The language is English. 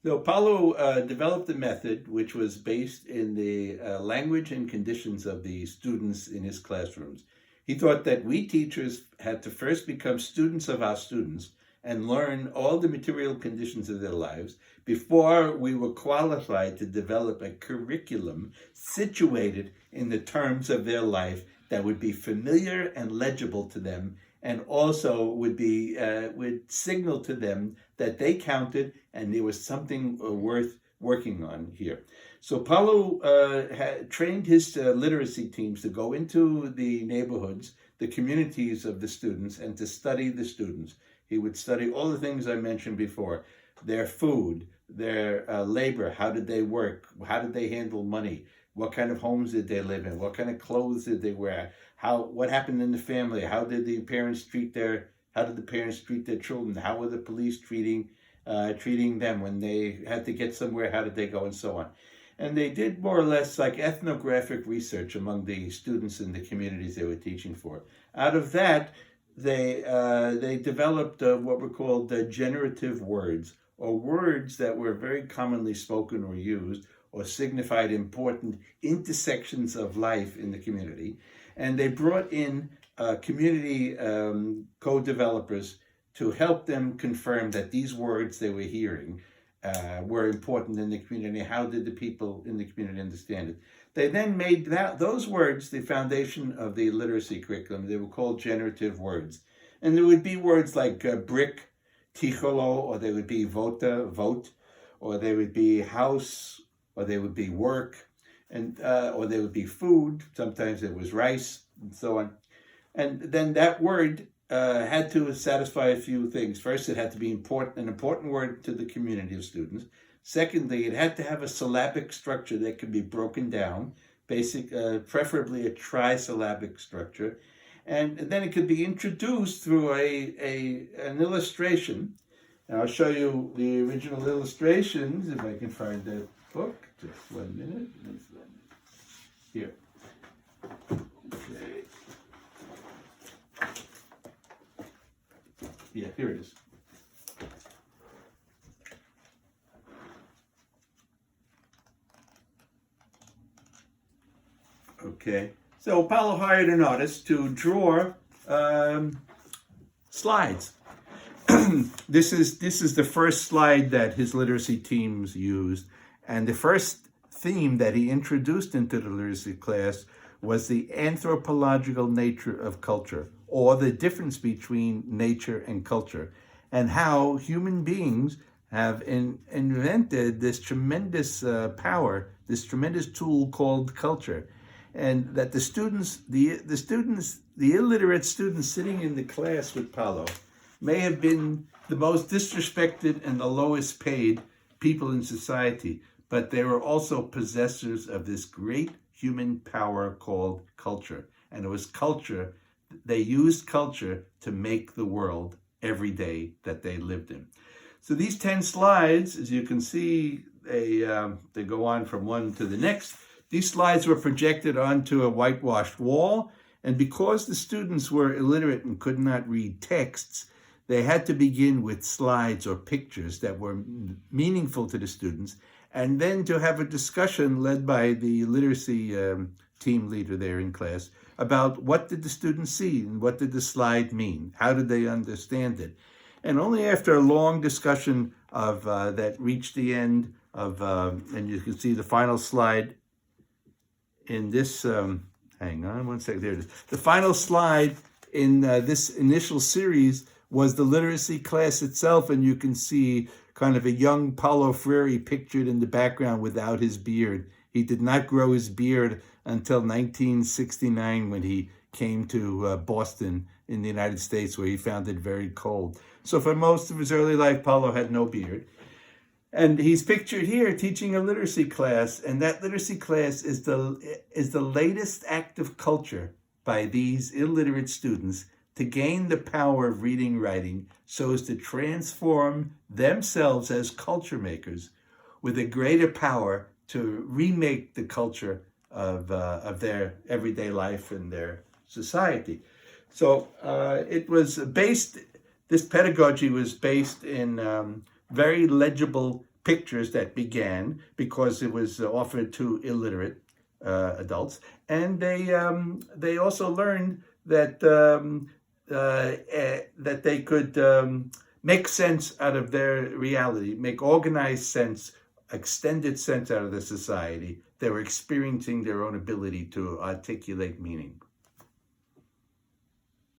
So Paulo developed a method which was based in the language and conditions of the students in his classrooms. He thought that we teachers had to first become students of our students and learn all the material conditions of their lives before we were qualified to develop a curriculum situated in the terms of their life that would be familiar and legible to them, and also would signal to them that they counted and there was something worth working on here. So Paulo trained his literacy teams to go into the neighborhoods, the communities of the students, and to study the students. He would study all the things I mentioned before: their food, their labor, how did they work, how did they handle money, what kind of homes did they live in, what kind of clothes did they wear, what happened in the family, how did the parents treat their children, how were the police treating them when they had to get somewhere, how did they go, and so on. And they did more or less like ethnographic research among the students in the communities they were teaching for. Out of that, they developed what were called generative words, or words that were very commonly spoken or used or signified important intersections of life in the community. And they brought in community co-developers to help them confirm that these words they were hearing were important in the community. How did the people in the community understand it? They then made those words the foundation of the literacy curriculum. They were called generative words. And there would be words like brick, tijolo, or they would be vota, vote, or they would be house, or they would be work, and or they would be food. Sometimes it was rice, and so on. And then that word had to satisfy a few things. First, it had to be an important word to the community of students. Secondly, it had to have a syllabic structure that could be broken down, preferably a trisyllabic structure. And then it could be introduced through an illustration. And I'll show you the original illustrations, if I can find that book. Just 1 minute. Here. Okay. Yeah, here it is. Okay. So Paulo hired an artist to draw slides. This is the first slide that his literacy teams used, and the first theme that he introduced into the literacy class was the anthropological nature of culture, or the difference between nature and culture, and how human beings have invented this tremendous power, this tremendous tool called culture, and that the illiterate students sitting in the class with Paulo may have been the most disrespected and the lowest paid people in society, but they were also possessors of this great human power called culture. And it was culture, they used culture to make the world every day that they lived in. So these 10 slides, as you can see, they go on from one to the next. These slides were projected onto a whitewashed wall, and because the students were illiterate and could not read texts, they had to begin with slides or pictures that were meaningful to the students, and then to have a discussion led by the literacy team leader there in class about what did the students see and what did the slide mean, how did they understand it. And only after a long discussion of that reached the end of, and you can see the final slide in this, hang on one second, there it is. The final slide in this initial series was the literacy class itself, and you can see kind of a young Paulo Freire pictured in the background without his beard. He did not grow his beard until 1969 when he came to Boston in the United States, where he found it very cold. So for most of his early life, Paulo had no beard. And he's pictured here teaching a literacy class, and that literacy class is the latest act of culture by these illiterate students to gain the power of reading and writing so as to transform themselves as culture makers with a greater power to remake the culture of their everyday life and their society. So this pedagogy was based in very legible pictures that began because it was offered to illiterate adults, and they also learned that that they could make sense out of their reality, make organized sense, extended sense out of the society. They were experiencing their own ability to articulate meaning.